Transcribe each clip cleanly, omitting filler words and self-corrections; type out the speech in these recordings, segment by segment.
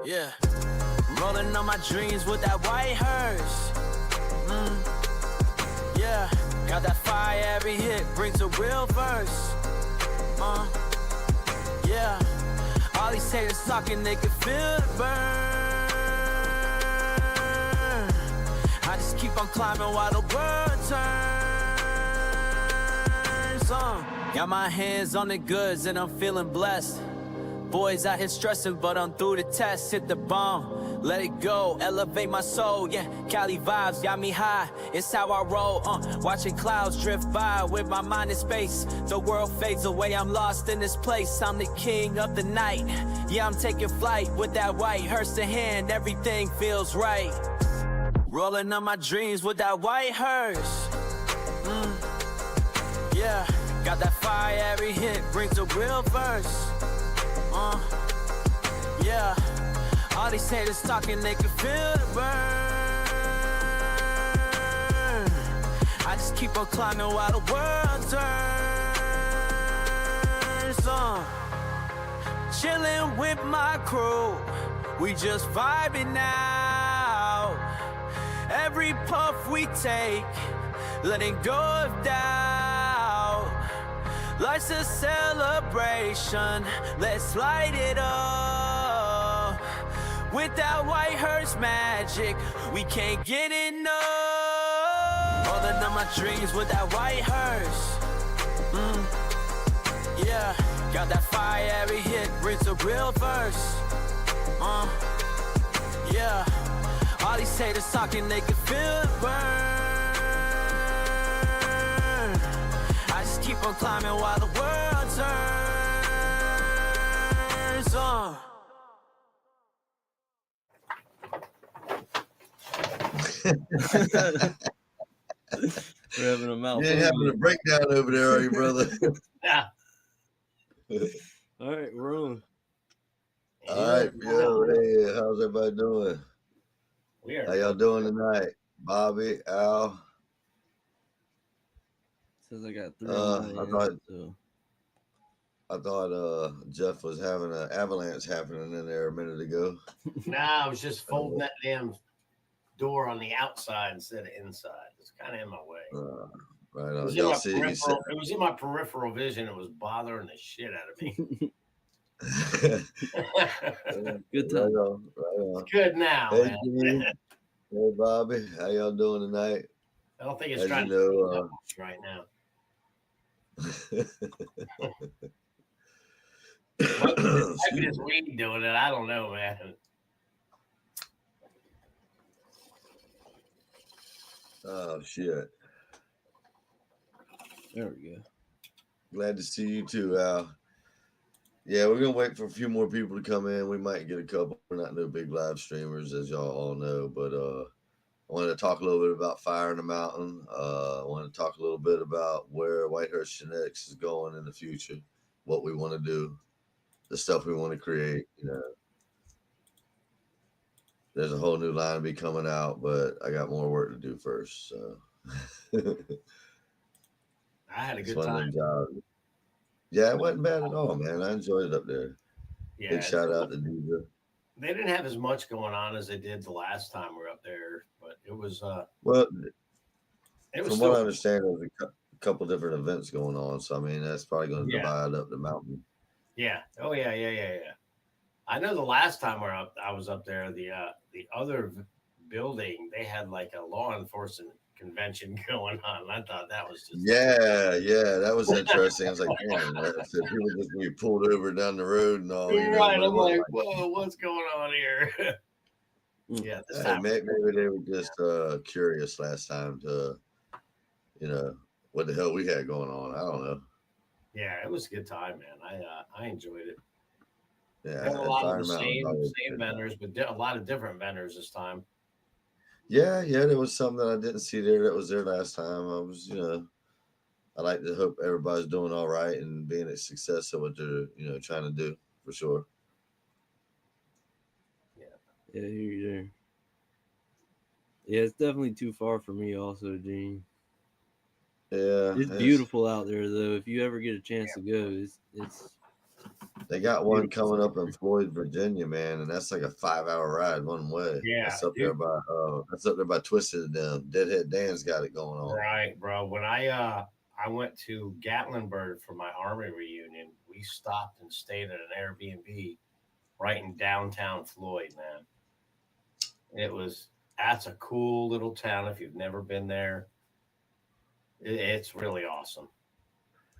Yeah, rolling on my dreams with that Whitehurst. Yeah, got that fire, every hit brings a real verse. Yeah, all these haters talking, they can feel the burn. I just keep on climbing while the world turns. Got my hands on the goods and I'm feeling blessed. Boys out here stressing, but I'm through the test. Hit the bomb, let it go, elevate my soul. Yeah, Cali vibes got me high, it's how I roll. Watching clouds drift by with my mind in space. The world fades away, I'm lost in this place. I'm the king of the night. Yeah, I'm taking flight with that Whitehurst in hand. Everything feels right. Rolling on my dreams with that Whitehurst. Yeah, got that fire, every hit brings a real verse. Yeah, all these haters talking, they can feel the burn. I just keep on climbing while the world turns. Chilling with my crew, we just vibing now. Every puff we take, letting go of doubt. Life's a celebration, let's light it up. With that Whitehurst magic, we can't get enough. Rolling on my dreams with that Whitehurst. Yeah, got that fire, every hit brings a real verse. Yeah, all these haters talking, they can feel the burn. I just keep on climbing while the world turns. We're having a mouth. You ain't having a breakdown over there, are you, brother? Yeah. All right, we're on. All right, yo, hey, how's everybody doing? How y'all doing tonight? Bobby, Al? Says I got 3. I thought Jeff was having an avalanche happening in there a minute ago. Nah, I was just folding that damn door on the outside instead of inside. It's kind of in my way. Right It on. was, Y'all see it? it was in my peripheral vision. It was bothering the shit out of me. Good time. Right on. It's good now, Hey, man. Jimmy. Hey, Bobby. How y'all doing tonight? I don't think it's As trying you to know, right now. Maybe it's weed doing it. I don't know, man. Oh, shit. There we go. Glad to see you too, Al. Yeah, we're going to wait for a few more people to come in. We might get a couple. We're not no big live streamers, as y'all all know, but I wanted to talk a little bit about Fire in the Mountain. I want to talk a little bit about where Whitehurst Genetix is going in the future, what we want to do, the stuff we want to create. You know, there's a whole new line to be coming out, but I got more work to do first. So I had a good time. Yeah, it wasn't bad at all, man. I enjoyed it up there. Yeah, big shout out to Diva. They didn't have as much going on as they did the last time we were up there, but it was well. It was from what I understand, there was a couple different events going on. So I mean, that's probably going to divide up the mountain. Yeah. Oh yeah. I know the last time I was up there, the other building, they had like a law enforcement convention going on. I thought that was just that was interesting. I was like, damn, people just be pulled over down the road and all. You're right. I'm like, whoa, what's going on here? Yeah, this time maybe they were just curious last time to, what the hell we had going on. I don't know. Yeah, it was a good time, man. I enjoyed it. Yeah, a lot of the same vendors, but a lot of different vendors this time. Yeah, there was some that I didn't see there that was there last time. I was, I like to hope everybody's doing all right and being a success of what they're, trying to do for sure. Yeah, you're there. Yeah, it's definitely too far for me also, Gene. Yeah. It's beautiful out there though. If you ever get a chance to go, it's They got one coming up in Floyd, Virginia, man, and that's like a 5-hour ride one way. Yeah, That's up dude. there by Twisted and them. Deadhead Dan's got it going on. Right, bro. When I went to Gatlinburg for my Army reunion, we stopped and stayed at an Airbnb right in downtown Floyd, man. That's a cool little town if you've never been there. It's really awesome.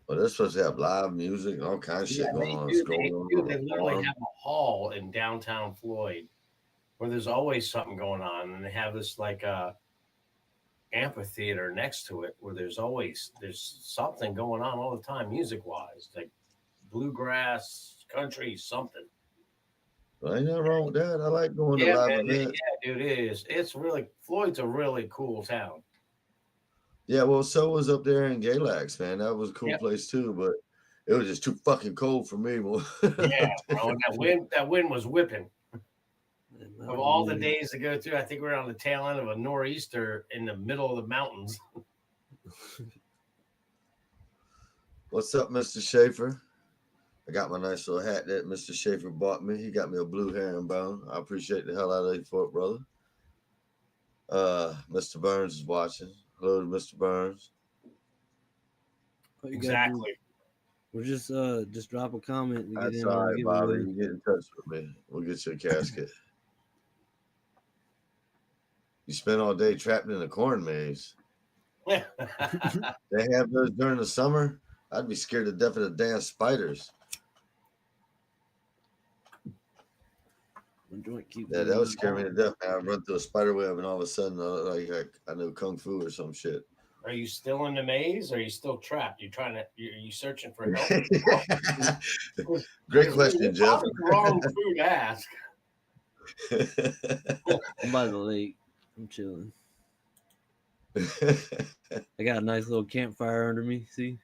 Well, they're supposed to have live music and all kinds of Yeah, shit going they on. do. Scrolling They on do. They the literally farm. have a hall in downtown Floyd where there's always something going on, and they have this like amphitheater next to it where there's something going on all the time, music wise, like bluegrass, country, something. Well, ain't nothing wrong with that. I like going to Yeah, live man. events. Yeah, dude, it is. It's really Floyd's a really cool town. Yeah, well, so was up there in Galax, man. That was a cool Yep. place too, but it was just too fucking cold for me. Yeah, bro. And that wind was whipping. Of all the days to go through, I think we're on the tail end of a nor'easter in the middle of the mountains. What's up, Mr. Schaefer? I got my nice little hat that Mr. Schaefer bought me. He got me a blue herringbone. I appreciate the hell out of you for it, brother. Mr. Burns is watching. Hello to Mr. Burns. Exactly. We're just drop a comment. And That's all right, Bobby. You get in touch with me. We'll get you a casket. You spend all day trapped in a corn maze. They have those during the summer. I'd be scared to death of the damn spiders. Yeah, that would scare me to death. I run through a spider web and all of a sudden, I know kung fu or some shit. Are you still in the maze? Or are you still trapped? Are you searching for help? Great question, Jeff. The wrong food to ask. I'm by the lake. I'm chilling. I got a nice little campfire under me. See?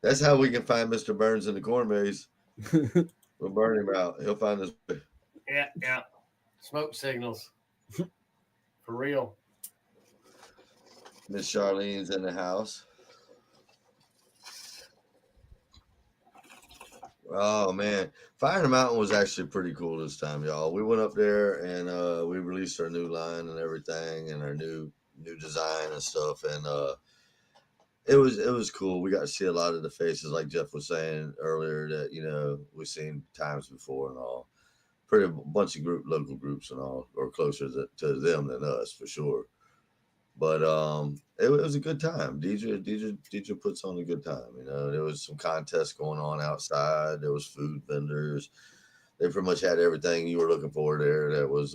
That's how we can find Mr. Burns in the corn maze. We'll burn him out. He'll find us. Yeah. Smoke signals. For real. Miss Charlene's in the house. Oh man, Fire in the Mountain was actually pretty cool this time, y'all. We went up there and we released our new line and everything, and our new design and stuff, and it was cool. We got to see a lot of the faces, like Jeff was saying earlier, that we've seen times before and all. Pretty bunch of local groups and all, or closer to them than us for sure. But it was a good time. DJ puts on a good time. There was some contests going on outside. There was food vendors. They pretty much had everything you were looking for there that was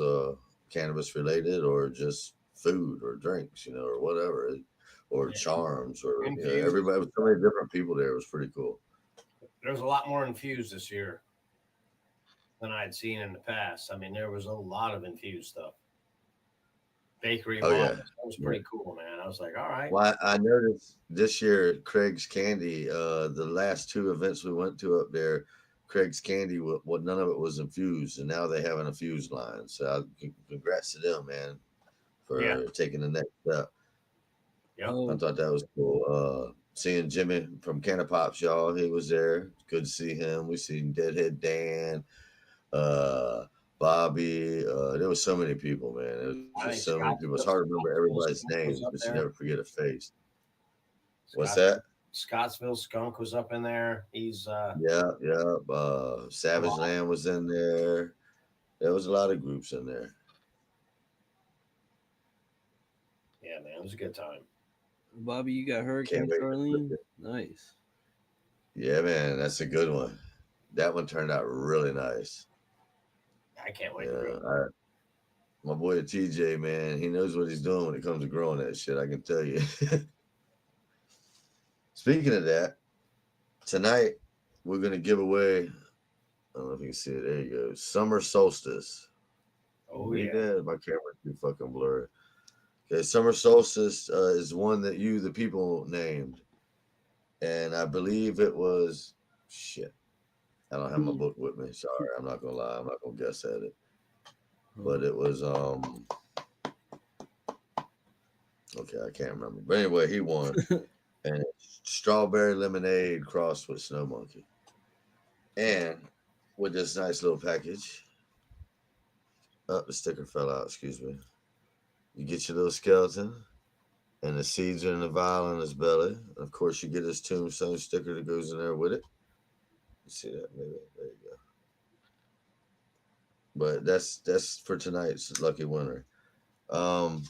cannabis related or just food or drinks, or whatever, or charms or everybody. So many different people there. It was pretty cool. There's a lot more infused this year than I had seen in the past. I mean, there was a lot of infused stuff. Bakery. Oh, yeah. That was pretty cool, man. I was like, all right. Well, I noticed this year Craig's Candy, the last two events we went to up there, Craig's Candy, none of it was infused, and now they have an infused line. So congrats to them, man, for taking the next step. Yep. I thought that was cool. Seeing Jimmy from Canna Pops, y'all, he was there. Good to see him. We seen Deadhead Dan, Bobby. There was so many people, man. It was just so many people. It's hard to remember everybody's names, but you never forget a face. What's that? Scottsville Skunk was up in there. He's Savage Land was in there. There was a lot of groups in there. Yeah, man, it was a good time. Bobby, you got Hurricane Charlene? Nice. Yeah, man, that's a good one. That one turned out really nice. I can't wait to grow. My boy TJ, man, he knows what he's doing when it comes to growing that shit. I can tell you. Speaking of that, tonight we're gonna give away. I don't know if you can see it. There you go. Summer Solstice. Oh yeah. My camera's too fucking blurry. Okay, Summer Solstice is one that you, the people, named, and I believe it was shit. I don't have my book with me. Sorry, I'm not gonna lie. I'm not gonna guess at it. But it was okay, I can't remember. But anyway, he won. And it's Strawberry Lemonade crossed with Snow Monkey. And with this nice little package, oh, the sticker fell out. Excuse me. You get your little skeleton, and the seeds are in the vial in his belly. And of course, you get his tombstone sticker that goes in there with it. You see that? Maybe there you go. But that's for tonight's lucky winner. Um,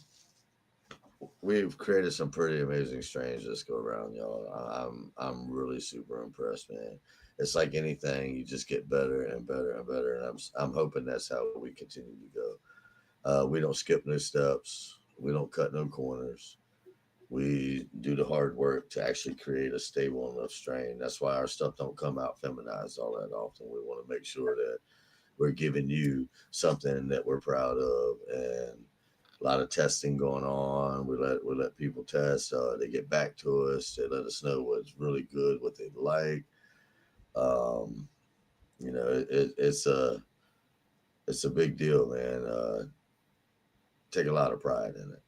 we've created some pretty amazing strains this go around, y'all. I'm really super impressed, man. It's like anything, you just get better and better and better, and I'm hoping that's how we continue to go. We don't skip no steps. We don't cut no corners. We do the hard work to actually create a stable enough strain. That's why our stuff don't come out feminized all that often. We want to make sure that we're giving you something that we're proud of, and a lot of testing going on. We let people test. They get back to us. They let us know what's really good, what they like. Um, it's a big deal, man. Take a lot of pride in it.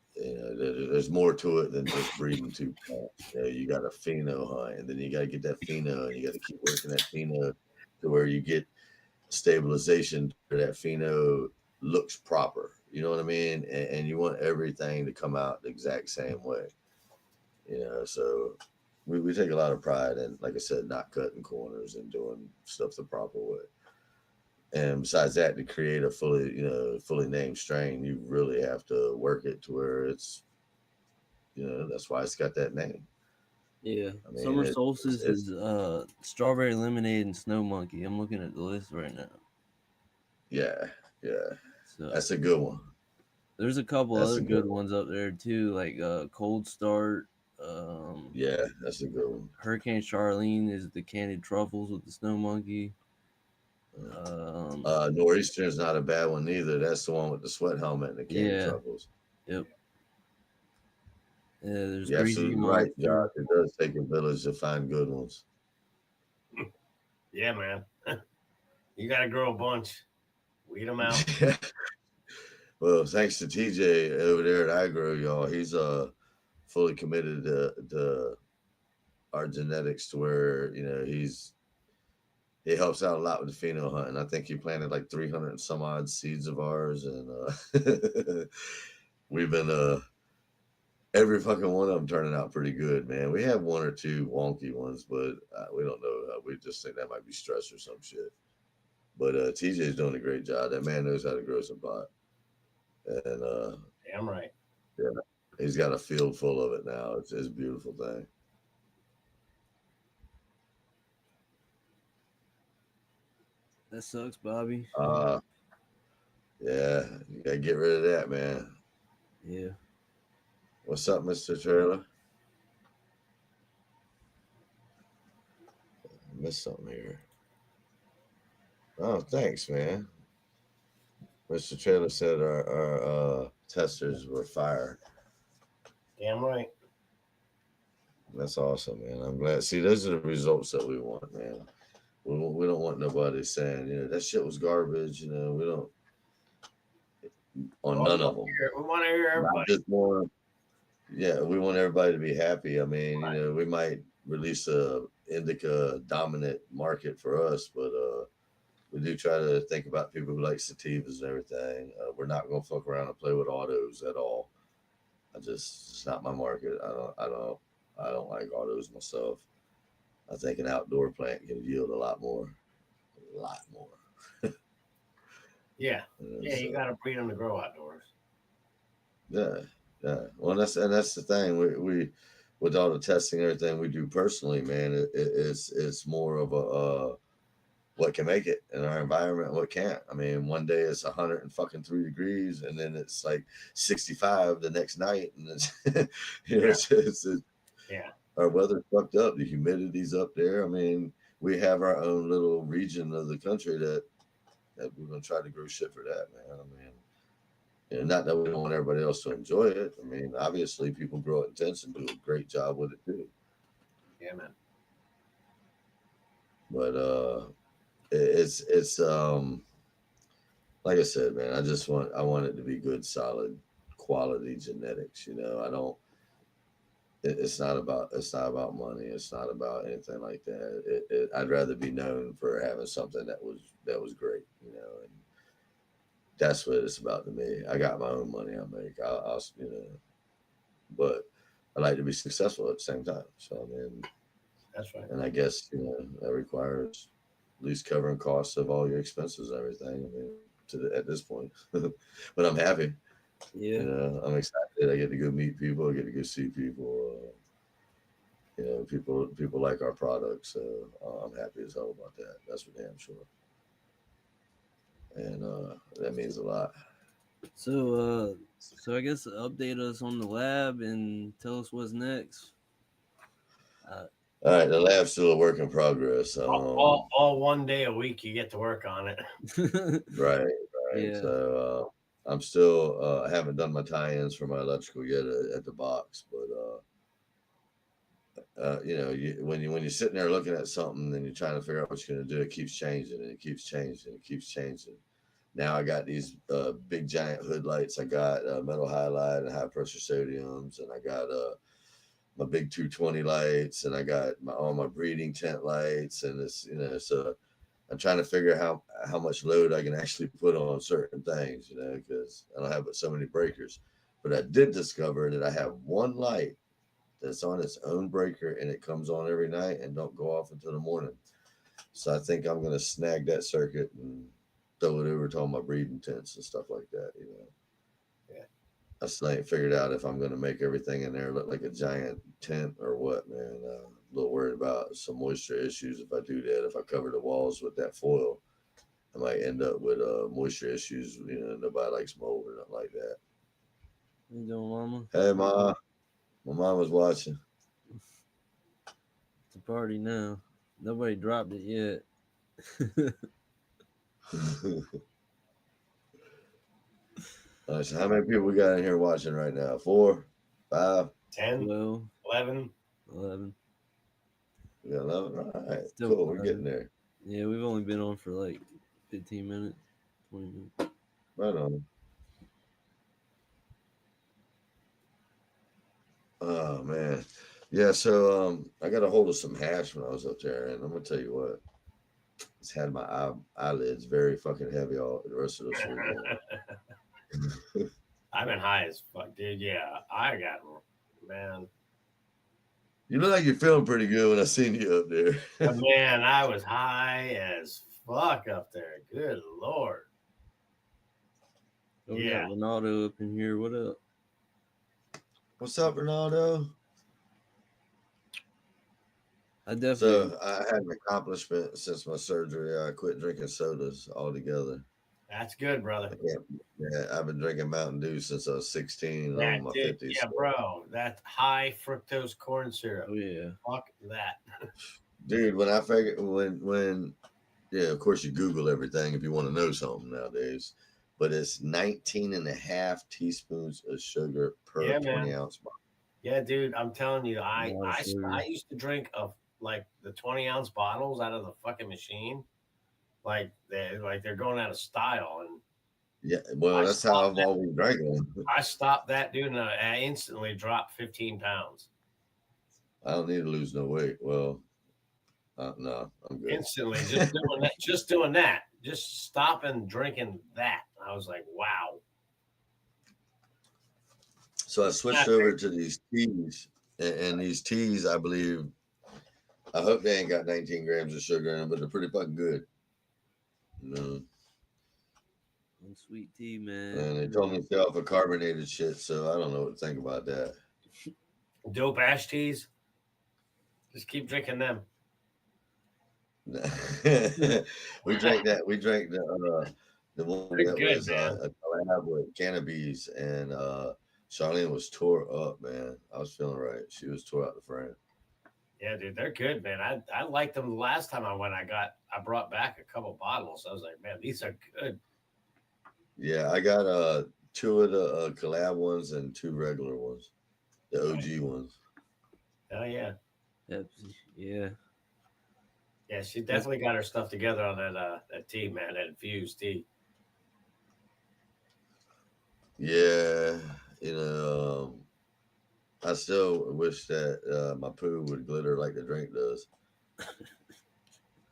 There's more to it than just breeding two plants. You got a pheno hunt, and then you got to get that pheno, and you got to keep working that pheno to where you get stabilization where that pheno looks proper. You know what I mean? And you want everything to come out the exact same way. So we take a lot of pride in, like I said, not cutting corners and doing stuff the proper way. And besides that, to create a fully named strain, you really have to work it to where it's, that's why it's got that name. Yeah. I mean, Summer solstice is strawberry lemonade and snow monkey. I'm looking at the list right now. yeah. So That's a good one. there's a couple That's other a good good ones up there too, like Cold Start. Yeah, that's a good one. Hurricane Charlene is the candied truffles with the snow monkey. Nor'easter is not a bad one either. That's the one with the sweat helmet and the candy Yeah. truffles. Yep. Yeah, there's You're Greasy absolutely right, Monster. Josh. It does take a village to find good ones. Yeah, man. You got to grow a bunch, weed them out. Well, thanks to TJ over there at iGrow, y'all. He's fully committed to our genetics to where he helps out a lot with the pheno hunt, and I think he planted like 300 and some odd seeds of ours, and we've been every fucking one of them turning out pretty good, man. We have one or two wonky ones, but we don't know. We just think that might be stress or some shit. But TJ's doing a great job. That man knows how to grow some pot, and Damn right. yeah, he's got a field full of it now. It's a beautiful thing. That sucks, Bobby. Yeah, you gotta get rid of that, man. Yeah. What's up, Mr. Trailer? I missed something here. Oh, thanks, man. Mr. Trailer said our testers were fire. Damn right. That's awesome, man. I'm glad. See, those are the results that we want, man. We don't want nobody saying, that shit was garbage. We don't, on none of them. We want to hear everybody. Just more, yeah, we want everybody to be happy. I mean, we might release a indica dominant market for us, but we do try to think about people who like sativas and everything. We're not going to fuck around and play with autos at all. It's not my market. I don't like autos myself. I think an outdoor plant can yield a lot more. Yeah. You got to breed them to grow outdoors. Yeah. Well, that's the thing. We with all the testing and everything we do personally, man, it's more of a what can make it in our environment, what can't. I mean, one day it's 103 degrees, and then it's like 65 the next night, and it's our weather's fucked up. The humidity's up there. I mean, we have our own little region of the country that we're gonna try to grow shit for that, man. I mean, not that we don't want everybody else to enjoy it. I mean, obviously, people grow it intense and do a great job with it too. Yeah, man. But it's like I said, man. I want it to be good, solid, quality genetics. I don't. it's not about money. It's not about anything like that. I'd rather be known for having something that was great, you know, and that's what it's about to me. I got my own money I make. I'll you know, but I like to be successful at the same time. So I mean, That's right. and I guess that requires at least covering costs of all your expenses and everything. I mean, at this point, but I'm happy. Yeah. I'm excited. I get to go meet people. I get to go see people. People like our product, so I'm happy as hell about that. That's for damn sure, and that means a lot. So I guess update us on the lab and tell us what's next. All right, the lab's still a work in progress. All 1 day a week you get to work on it. Right. Yeah. So I'm still haven't done my tie-ins for my electrical yet at the box, but when you're sitting there looking at something and you're trying to figure out what you're going to do, it keeps changing and it keeps changing and it keeps changing. Now I got these big giant hood lights. I got metal halide and high pressure sodiums, and I got my big 220 lights, and I got all my breeding tent lights, and so I'm trying to figure out how much load I can actually put on certain things, because I don't have but so many breakers. But I did discover that I have one light that's on its own breaker, and it comes on every night and don't go off until the morning. So I think I'm going to snag that circuit and throw it over to all my breeding tents and stuff like that. Yeah. I still ain't figured out if I'm going to make everything in there look like a giant tent or what, man. A little worried about some moisture issues if I do that. If I cover the walls with that foil, I might end up with moisture issues. Nobody likes mold or nothing like that. How you doing, Mama? Hey, Ma. My mom was watching. It's a party now. Nobody dropped it yet. So how many people we got in here watching right now? 4, 5, 10, 12, 11. 11. we got 11. All right, Still cool. We're fine. getting there. Yeah, we've only been on for like 15 minutes, 20 minutes. Right on. Oh man, yeah. So I got a hold of some hash when I was up there, and I'm gonna tell you what, it's had my eyelids very fucking heavy all the rest of this weekend. I've been high as fuck, dude. Yeah, I got, man. You look like you're feeling pretty good when I seen you up there. Man, I was high as fuck up there. Good Lord. Oh, we Yeah. got Ronaldo up in here. What up? What's up, Ronaldo? I definitely. So I had an accomplishment since my surgery. I quit drinking sodas altogether. That's good, brother. Yeah, I've been drinking Mountain Dew since I was 16. Yeah, I'm in my dude, 50s. yeah, bro. That's high fructose corn syrup. Oh yeah. Fuck that. Dude, when I figured when yeah, of course you Google everything if you want to know something nowadays. But it's 19 and a half teaspoons of sugar per Yeah, 20 man. ounce bottle. Yeah, dude. I'm telling you, I Lot of sugar. I used to drink like the 20-ounce bottles out of the fucking machine, like they're going out of style. And Yeah, well, that's how I've always drank them. I stopped that, dude, and I instantly dropped 15 pounds. I don't need to lose no weight. Well, no, I'm good. Instantly, just doing that, just stopping drinking that. I was like, wow. So I switched over to these teas, and these teas, I believe, I hope they ain't got 19 grams of sugar in them, but they're pretty fucking good. Sweet tea, man. And they told me to stay off of carbonated shit, so I don't know what to think about that. Dope ash teas. Just keep drinking them. We drank that. We drank the one Pretty that good, was man. a collab with cannabis, and Charlene was tore up, man. I was feeling right. She was tore out the frame. Yeah, dude, they're good, man. I liked them the last time I went. I brought back a couple bottles. I was like, man, these are good. Yeah, I got 2 of the collab ones and 2 regular ones, the OG ones. Oh yeah. Pepsi. Yeah. Yeah, she definitely got her stuff together on that tea, man, that infused tea. Yeah, I still wish that my poo would glitter like the drink does.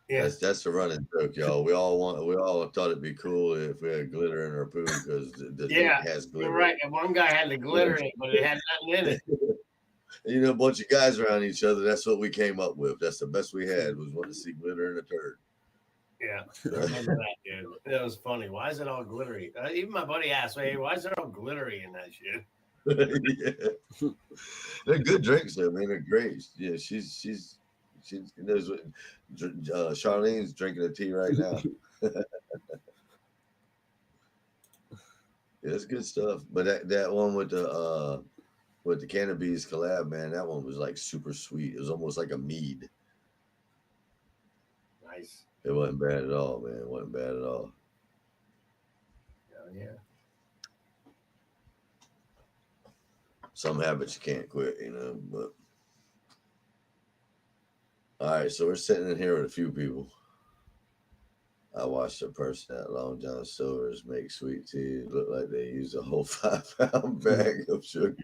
Yeah. That's the running joke, y'all. We all thought it'd be cool if we had glitter in our poo because the drink Yeah. has You're glitter. right. And one guy had the glitter in it, but it had nothing in it. You know, a bunch of guys around each other. That's what we came up with. That's the best we had was wanting to see glitter in a turd. Yeah, I remember that, dude. That was funny. Why is it all glittery? Even my buddy asked me, "Hey, why is it all glittery in that shit?" Yeah. They're good drinks, though, man. They're great. Yeah, she knows what. Charlene's drinking a tea right now. Yeah, it's good stuff. But that one with the cannabis collab, man, that one was like super sweet. It was almost like a mead. Nice. It wasn't bad at all, man. It wasn't bad at all. Oh, yeah. Some habits you can't quit, you know. But all right, so we're sitting in here with a few people. I watched a person at Long John Silver's make sweet tea. It looked like they used a whole 5-pound bag of sugar.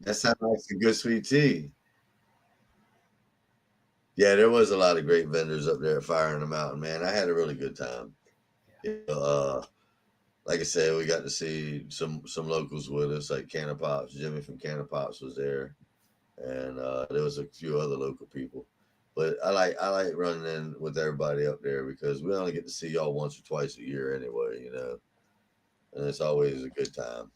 That sounds like some good sweet tea. Yeah, there was a lot of great vendors up there at Fire in the Mountain, man. I had a really good time. You know, like I said, we got to see some locals with us, like Canna Pops. Jimmy from Canna Pops was there, and there was a few other local people. But I like running in with everybody up there because we only get to see y'all once or twice a year anyway, you know, and it's always a good time.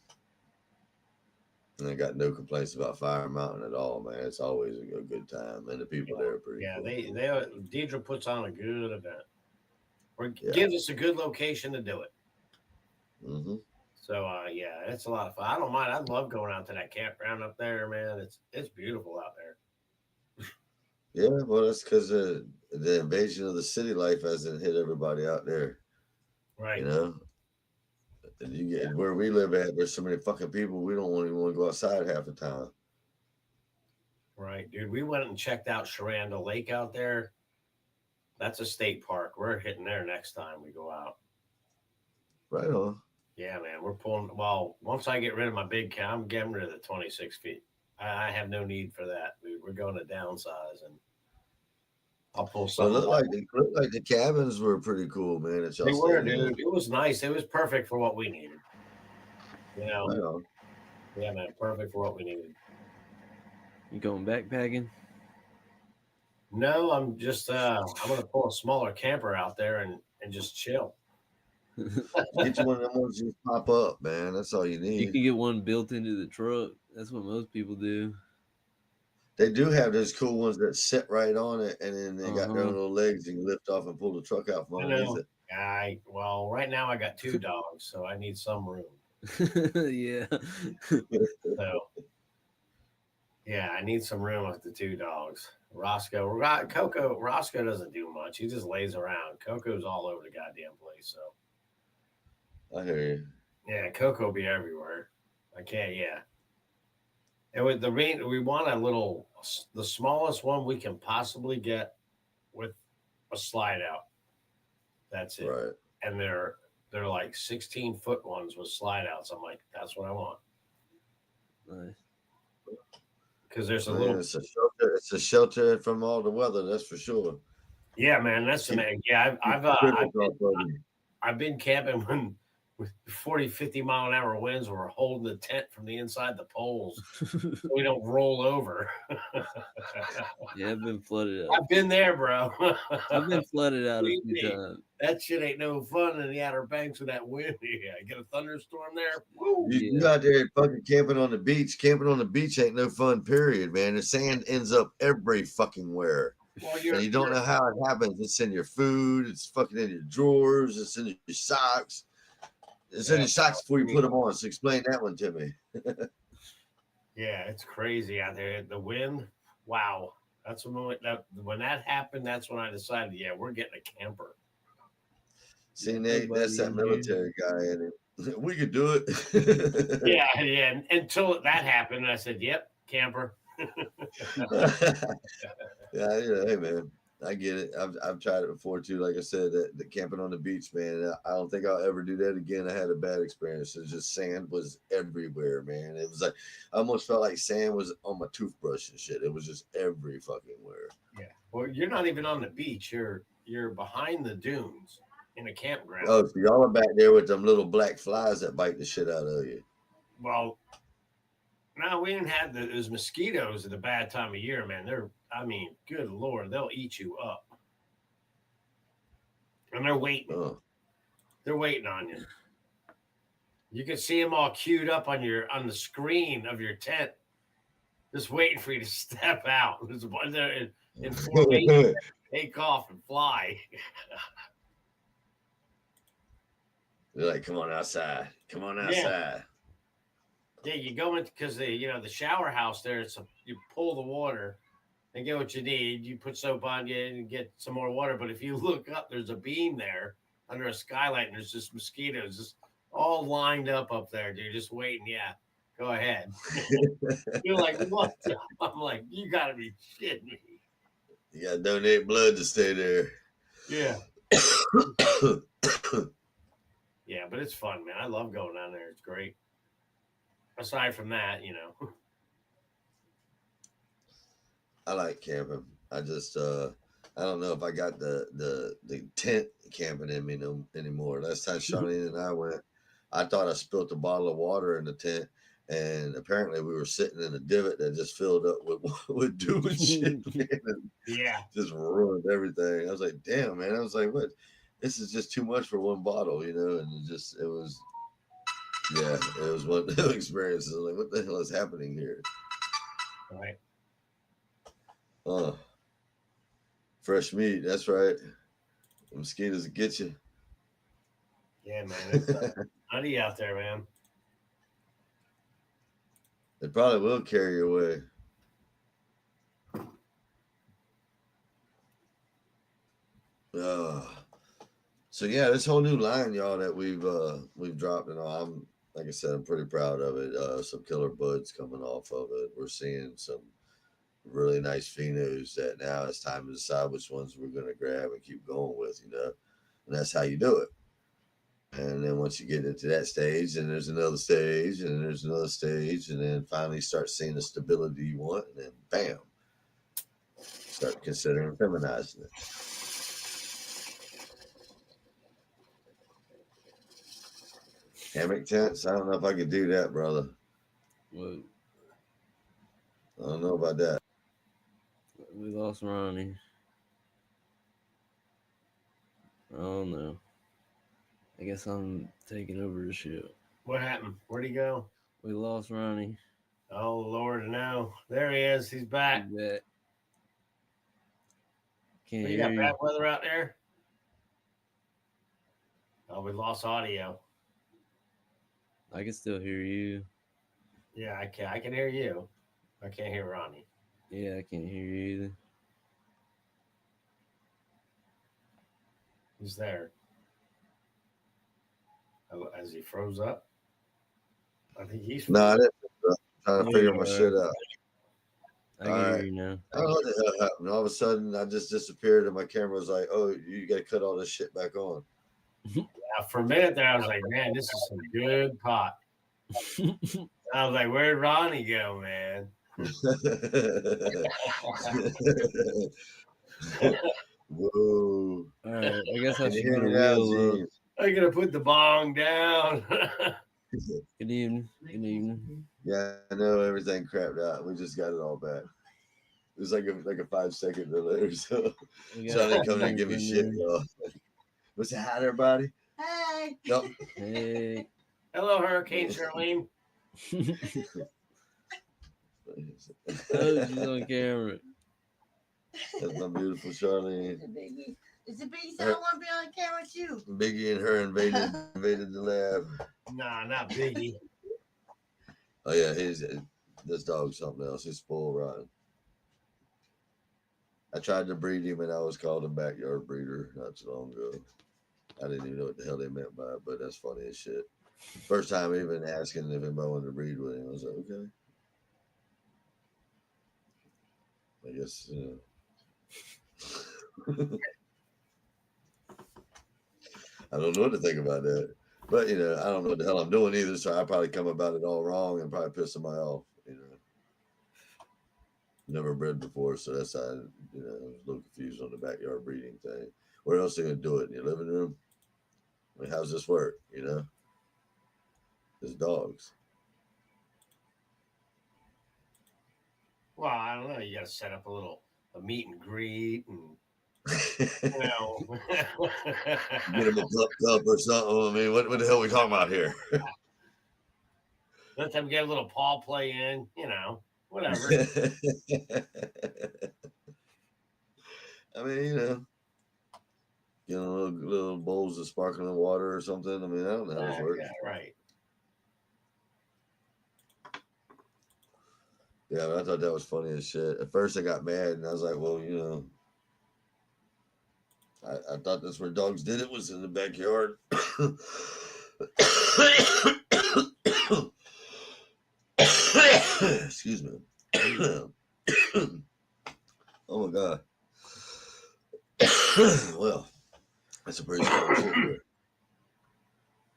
And I got no complaints about Fire Mountain at all, man. It's always a good time, and the people there are pretty Yeah, cool. they Deidre puts on a good event, or Yeah. gives us a good location to do it. Mm-hmm. So yeah, it's a lot of fun. I don't mind. I love going out to that campground up there, man. It's beautiful out there. Yeah, well, that's because the invasion of the city life hasn't hit everybody out there, you Right. know. And you get where we live at, there's so many fucking people we don't even want to go outside half the time. Right, dude. We went and checked out Sharanda Lake out there. That's a state park. We're hitting there next time we go out. Right on. Yeah, man. We're pulling. Well, once I get rid of my big car, I'm getting rid of the 26 feet. I have no need for that. We're going to downsize, and I'll pull Well, something. it looked like the cabins were pretty cool, man. That y'all They were, stayed dude. in. It was nice. It was perfect for what we needed. You know, Right on. yeah, man. Perfect for what we needed. You going backpacking? No, I'm just I'm gonna pull a smaller camper out there and just chill. Get you one of them ones that just pop up, man. That's all you You need. can get one built into the truck. That's what most people do. They do have those cool ones that sit right on it, and then they got their own Uh-huh. little legs. You can lift off and pull the truck out from You underneath know, it. well, right now I got 2 dogs, so I need some room. Yeah. So yeah, I need some room with the 2 dogs. Coco, Roscoe doesn't do much. He just lays around. Coco's all over the goddamn place. So I hear you. yeah, Coco be everywhere. I can't. Yeah, and with the rain, we want the smallest one we can possibly get with a slide out. That's it. Right. And they're like 16-foot ones with slide outs. I'm like, that's what I want. Nice. Because there's a Man, little. it's a shelter. It's a shelter from all the weather. That's for sure. Yeah, man, that's the man. Yeah, I've been camping when with 40, 50 mile an hour winds. We're holding the tent from the inside the poles so we don't roll over. Yeah, I've been flooded out. I've been there, bro. I've been flooded out a few times. That shit ain't no fun in the Outer Banks with that wind. Yeah, get a thunderstorm there. Woo. You out there fucking camping on the beach. Camping on the beach ain't no fun, period, man. The sand ends up every fucking where. Well, And you don't know how it happens. It's in your food. It's fucking in your drawers. It's in your socks. It's in your socks before you put them on. So explain that one to me. Yeah, it's crazy out there. The wind, wow. That's when that happened. That's when I decided, yeah, we're getting a camper. See, Nate, that's that military guy in it. We could do it. Yeah. Until that happened, I said, "Yep, camper." Yeah, hey man. I get it. I've tried it before too. Like I said, the camping on the beach, man. I don't think I'll ever do that again. I had a bad experience. It's just sand was everywhere, man. It was like I almost felt like sand was on my toothbrush and shit. It was just every fucking where. Yeah. Well, you're not even on the beach. You're behind the dunes in a campground. Oh, so y'all are back there with them little black flies that bite the shit out of you. Well, no, we didn't have those mosquitoes at a bad time of year, man. Good Lord, they'll eat you up. And they're waiting. Oh. They're waiting on you. You can see them all queued up on the screen of your tent, just waiting for you to step out. There's a bunch there in formation, take off and fly. They're like, come on outside. Come on outside. Yeah, you go in because the shower house there. You pull the water and get what you need. You put soap on you and get some more water. But if you look up, there's a beam there under a skylight, and there's just mosquitoes just all lined up there, dude. Just waiting. Yeah, go ahead. You're like, what? I'm like, you gotta be shitting me. You gotta donate blood to stay there. Yeah. Yeah, but it's fun, man. I love going down there. It's great. Aside from that, I like camping. I just I don't know if I got the tent camping in me anymore. Last time Charlene and I went, I thought I spilled a bottle of water in the tent, and apparently we were sitting in a divot that just filled up with dew and shit. Man, yeah, just ruined everything. I was like, damn, man. I was like, what? This is just too much for one bottle, and it was one of the experiences. Like, what the hell is happening here? right. Fresh meat. That's right. The mosquitoes will get you. Yeah, man. It's nutty out there, man. They probably will carry you away. So yeah, this whole new line, y'all, that we've dropped, and I'm like I said, I'm pretty proud of it. Some killer buds coming off of it. We're seeing some really nice phenos that now it's time to decide which ones we're going to grab and keep going with, and that's how you do it. And then once you get into that stage, and there's another stage, and there's another stage, and then finally start seeing the stability you want, and then bam, start considering feminizing it. Hammock tents? I don't know if I could do that, brother. What? I don't know about that. We lost Ronnie. I don't know. I guess I'm taking over the ship. What happened? Where'd he go? We lost Ronnie. Oh, Lord, no. There he is. He's back. He's back. Can't You hear got you. bad weather out there? Oh, we lost audio. I can still hear you. Yeah, I can hear you. I can't hear Ronnie. Yeah, I can't hear you either. He's there. As he froze up? I think he's No, I didn't. I'm trying to figure my shit out. I can hear you now. I don't know what the hell happened. All of a sudden, I just disappeared, and my camera was like, "Oh, you got to cut all this shit back on." Yeah, for a minute there, I was like, man, this is some good pot. I was like, where'd Ronnie go, man? Whoa. All right, I guess I Can you should hear go to me now, wheel. James? I'm going to put the bong down. Good evening. Good evening. Yeah, I know everything crapped out. We just got it all back. It was like a 5-second delay. So Charlie coming and give me shit, y'all. What's that, hi, everybody? Hey. Nope. Hey. Hello, Hurricane Charlene. Oh, she's on camera. That's my beautiful Charlene. It's a biggie. So I want to be on camera too. Biggie and her invaded the lab. Nah, not Biggie. Oh yeah, this dog's something else. He's spoiled rotten. I tried to breed him, and I was called a backyard breeder not too long ago. I didn't even know what the hell they meant by it, but that's funny as shit. First time even asking if anybody wanted to breed with him, I was like, okay. I guess, I don't know what to think about that. But I don't know what the hell I'm doing either, so I probably come about it all wrong and probably piss somebody off. Never bred before, so that's how I was a little confused on the backyard breeding thing. Where else are they gonna do it? In your living room? I mean, how's this work? It's dogs. Well, I don't know. You got to set up a meet and greet, and Get them a pup cup or something. I mean, what the hell are we talking about here? let them get a little paw play in. Whatever. I mean, get a little bowls of sparkling water or something. I mean, I don't know how this works. Yeah, right. Yeah, but I thought that was funny as shit. At first, I got mad, and I was like, well, I thought that's where dogs did it, was in the backyard. Excuse me. Oh my god. Well, that's a pretty strong shit there.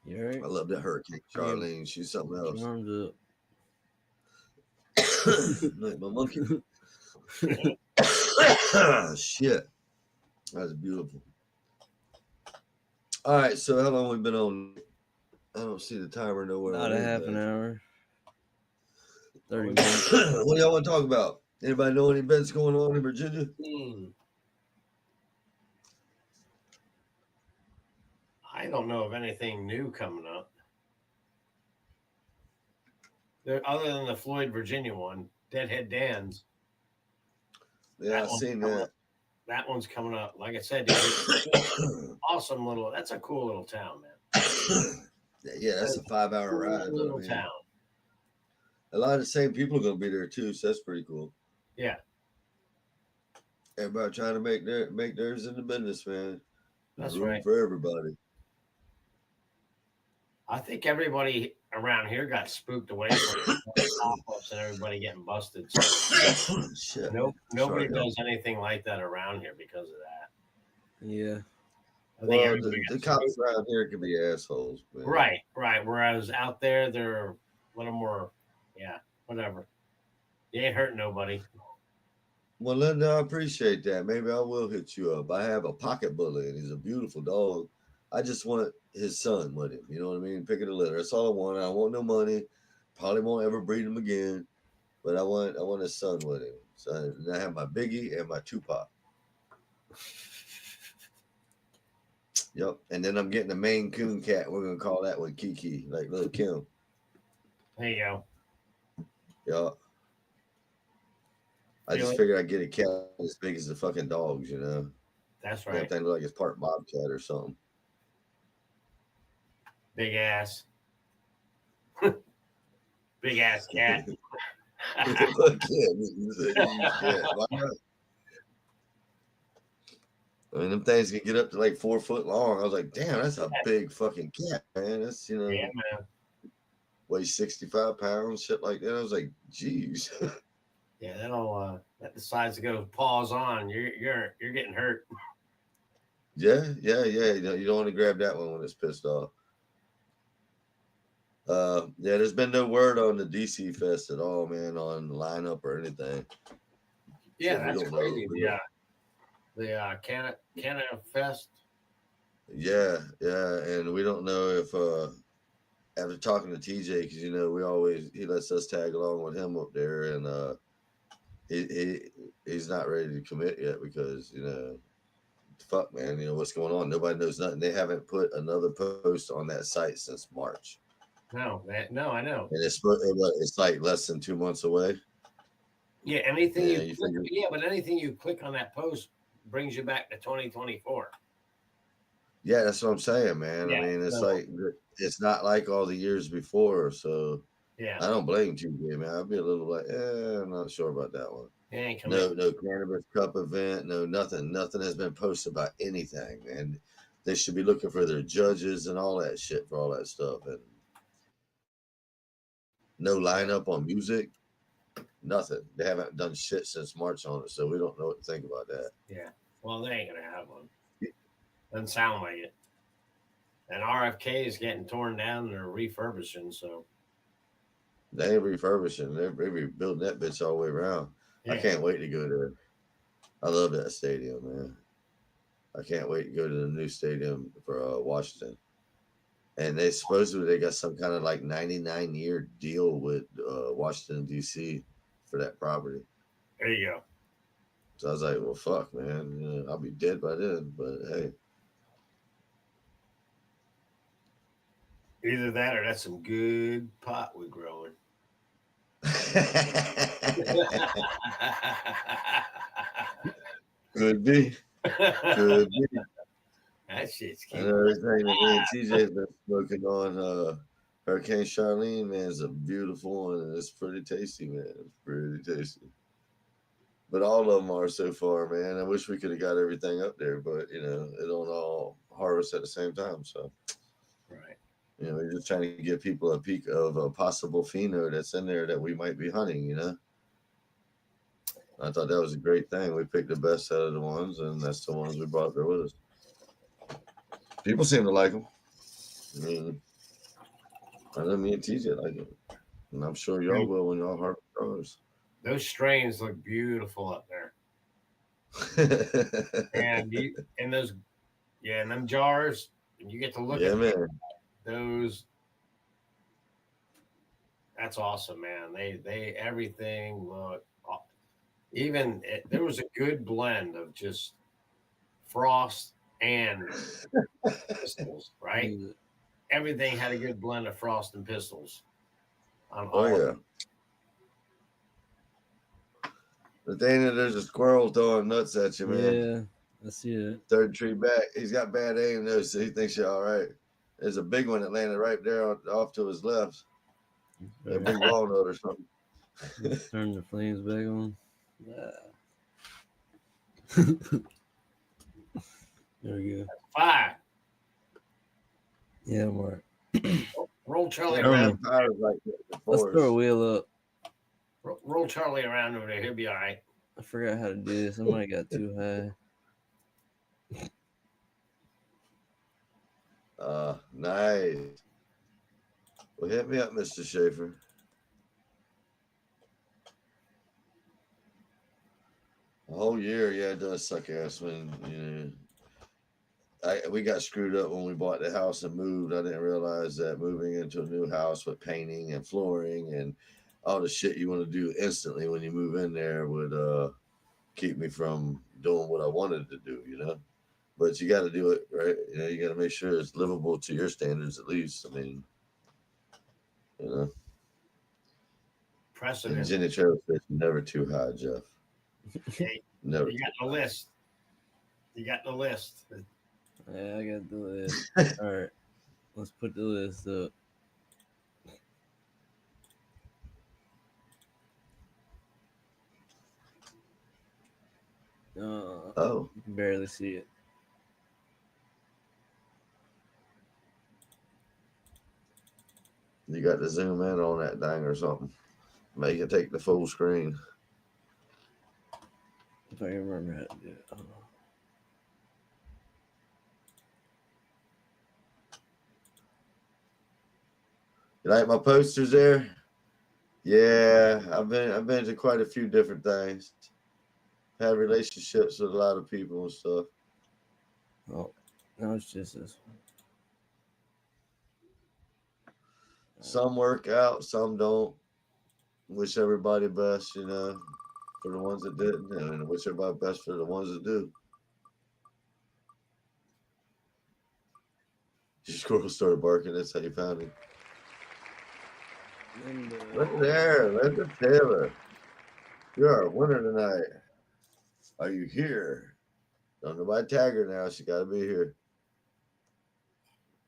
You all right? I love that Hurricane Charlene. She's something else. Arms up. Like my monkey. Shit. That's beautiful. All right, so how long we been on? I don't see the timer nowhere. About a half an hour. 30 minutes. minutes. What do y'all want to talk about? Anybody know any events going on in Virginia? I don't know of anything new coming up. Other than the Floyd, Virginia one, Deadhead Dan's. Yeah, I've seen that. That one's coming up. Like I said, awesome little. That's a cool little town, man. Yeah, that's a 5-hour ride. Little town. A lot of the same people are going to be there too, so that's pretty cool. Yeah. Everybody trying to make theirs in the business, man. That's room right. for everybody. I think everybody around here got spooked away from pop-ups and everybody getting busted. So Shit. Nobody does anything like that around here because of that. Yeah. I think Well, the cops around here can be assholes. Man. Right. Whereas out there, they're a little more, whatever. You ain't hurting nobody. Well, Linda, I appreciate that. Maybe I will hit you up. I have a pocket bully, and he's a beautiful dog. I just want his son with him. You know what I mean? Pick of the litter. That's all I want. I don't want no money. Probably won't ever breed him again. But I want his son with him. So and I have my Biggie and my Tupac. Yep. And then I'm getting a Maine Coon cat. We're gonna call that one Kiki, like little Kim. There you go. Yep. I just figured I'd get a cat as big as the fucking dogs, That's right. That thing look like it's part bobcat or something. Big ass. Big ass cat. I mean, them things can get up to like 4 foot long. I was like, damn, that's a big fucking cat, man. That's, Yeah, man. weighs 65 pounds, shit like that. I was like, geez. Yeah, that decides to go paws on. You're getting hurt. Yeah. You don't want to grab that one when it's pissed off. There's been no word on the DC Fest at all, man, on lineup or anything. Yeah, So that's crazy. The Canada Fest. Yeah, and we don't know if after talking to TJ, because he lets us tag along with him up there, and he's not ready to commit yet because fuck, man, what's going on? Nobody knows nothing. They haven't put another post on that site since March. No, I know. And it's like less than 2 months away. Yeah, but anything you click on that post brings you back to 2024. Yeah, that's what I'm saying, man. Yeah, I mean, it's not like all the years before, so yeah, I don't blame TJ, man. I'd be a little like, I'm not sure about that one. No Cannabis Cup event, no nothing. Nothing has been posted about anything, man. They should be looking for their judges and all that shit for all that stuff, and no lineup on music. Nothing. They haven't done shit since March on it, so we don't know what to think about that. Yeah, Well, they ain't gonna have one. Doesn't sound like it. And RFK is getting torn down and they're refurbishing. So They ain't refurbishing. They're rebuilding that bitch all the way around. I yeah, can't wait to go there. I love that stadium, man. I can't wait to go to the new stadium for Washington. And they supposedly they got some kind of like 99-year deal with Washington D.C. for that property. there you go. So I was like, well, fuck, man. You know, I'll be dead by then. But hey, Either that or that's some good pot we're growing. could be, could be. That shit's I cute. know everything that me and TJ's been smoking on Hurricane Charlene, man, is a beautiful one and it's pretty tasty, man. It's pretty tasty. But all of them are so far, man. I wish we could have got everything up there, but you know, it don't all harvest at the same time. So, Right. you know, we're just trying to give people a peek of a possible pheno that's in there that we might be hunting, you know. I thought that was a great thing. We picked the best out of the ones, and that's the ones we brought there with us. People seem to like them. I mean, I know me and TJ like it, and I'm sure y'all will when y'all harvest ours. Those strains look beautiful up there. And you in those in them jars, and you get to look yeah, at man. those. That's awesome, man. They everything look even there was a good blend of just frost and pistols, right? Yeah. Everything had a good blend of frost and pistols on Oh all of yeah. them. The thing that there's a squirrel throwing nuts at you, man. Yeah, I see it. Third tree back. He's got bad aim though, so he thinks you're all right. There's a big one that landed right there off to his left. A big walnut or something. Turn the flames back on. There we go. Fire. Yeah, Mark. Roll Charlie Yeah, around. man, powers like that in the Let's throw a forest. wheel up. Roll Charlie around over there. He'll be all right. I forgot how to do this. I might have got too high. Nice. Well, hit me up, Mr. Schaefer. A whole year, yeah, it does suck ass when you know. We got screwed up when we bought the house and moved. I didn't realize that moving into a new house with painting and flooring and all the shit you want to do instantly when you move in there would keep me from doing what I wanted to do, you know. But you got to do it, right? You know, you got to make sure it's livable to your standards at least. I mean, you know. And Precedent. Jenny Trail Station never too high, Jeff. Hey, Never. you got the list. You got the list. Yeah, I got the list. All right, let's put the list up. Oh, You can barely see it. you got to zoom in on that thing or something. Make it take the full screen. If I can remember how to do it. You like my posters there? Yeah, I've been to quite a few different things. Had relationships with a lot of people and stuff. Oh, no, it's just this one. Some work out, some don't. Wish everybody best, you know, for the ones that didn't, and wish everybody best for the ones that do. Your squirrel started barking. That's how you found him. Look there, Linda Taylor. You're a winner tonight. Are you here? Don't nobody tag her now. She got to be here.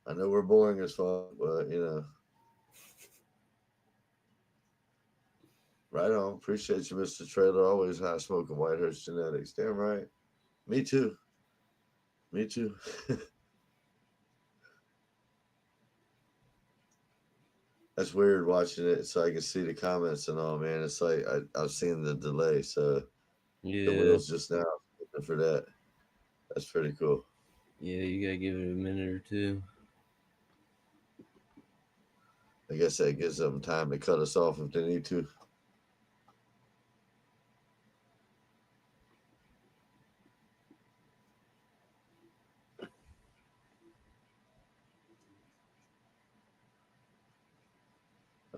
I know we're boring as fuck, but you know. Right on. Appreciate you, Mr. Trailer. Always high smoking Whitehurst Genetix. Damn right. Me too. Me too. That's weird watching it so I can see the comments and all, man. It's like I was seeing the delay, so the Yeah, wheels just now for that. That's pretty cool. Yeah, you gotta give it a minute or two. I guess that gives them time to cut us off if they need to.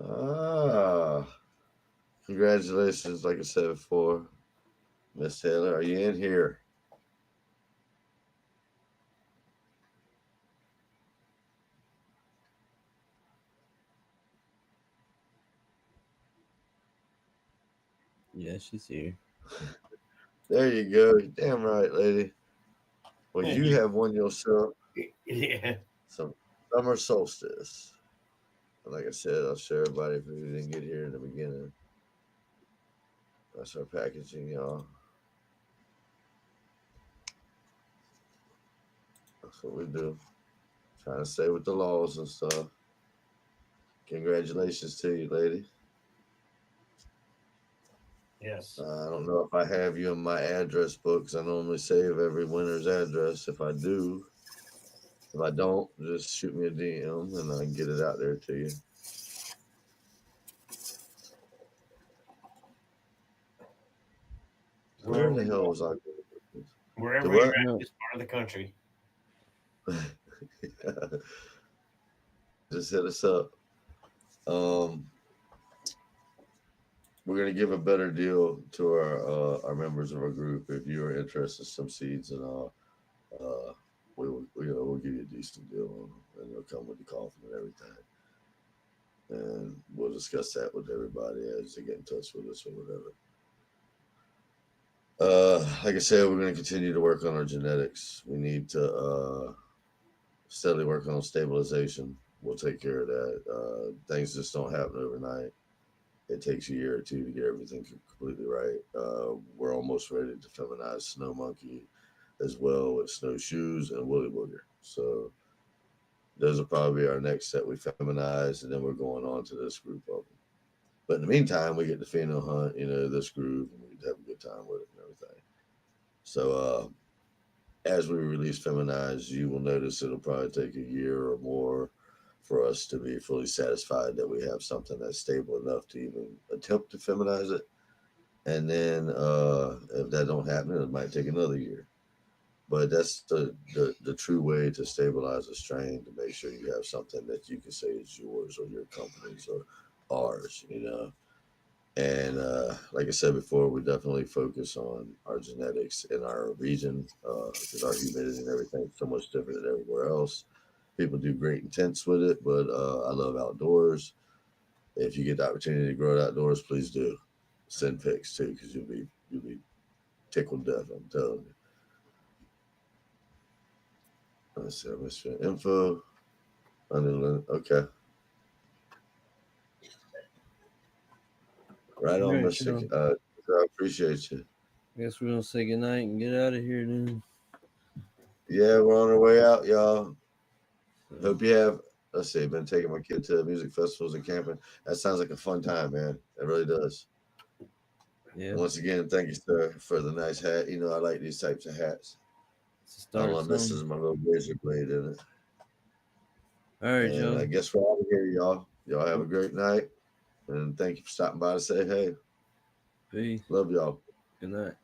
Ah, congratulations, like I said before, Miss Taylor. Are you in here? Yeah, she's here. There you go. You're damn right, lady. Well, Yeah, you have won yourself yeah. some summer solstice. And like I said, I'll show everybody if we didn't get here in the beginning. That's our packaging, y'all. That's what we do. Trying to stay with the laws and stuff. Congratulations to you, lady. Yes. I don't know if I have you in my address books. I normally save every winner's address. If I do, if I don't, just shoot me a DM and I can get it out there to you. Where in the hell was I? Wherever To you're what? at No. this part of the country. Just hit us up. We're gonna give a better deal to our members of our group if you are interested in some seeds and we'll give you a decent deal on them and they'll come with the coffin and everything. And we'll discuss that with everybody as they get in touch with us or whatever. Like I said, we're going to continue to work on our genetics. We need to steadily work on stabilization. We'll take care of that. Things just don't happen overnight. It takes a year or two to get everything completely right. We're almost ready to feminize Snow Monkey as well with Snowshoes and Woolly Booger. So those will probably be our next set we feminize, and then we're going on to this group of them. But in the meantime, we get the female hunt, this group, and we have a good time with it and everything. So as we release Feminize, you will notice it'll probably take a year or more for us to be fully satisfied that we have something that's stable enough to even attempt to feminize it. And then if that don't happen, it might take another year. But that's the true way to stabilize a strain, to make sure you have something that you can say is yours or your company's or ours. And like I said before, we definitely focus on our genetics in our region because our humidity and everything is so much different than everywhere else. People do great intents with it, but I love outdoors. If you get the opportunity to grow it outdoors, please do. Send pics too, because you'll be tickled death. I'm telling you. Let's see, Mr. Info. Okay. Right All on, right, Mr. y'all. I appreciate you. I guess we're gonna say goodnight and get out of here then. Yeah, we're on our way out, y'all. Hope you have. Let's see. Been taking my kid to music festivals and camping. That sounds like a fun time, man. It really does. Yeah. Once again, thank you, sir, for the nice hat. I like these types of hats. Let's All start I'm missing is some. my little razor blade in it. All right, And I y'all. guess we're out of here, y'all. Y'all have a great night. And thank you for stopping by to say hey. Peace. Love y'all. Good night.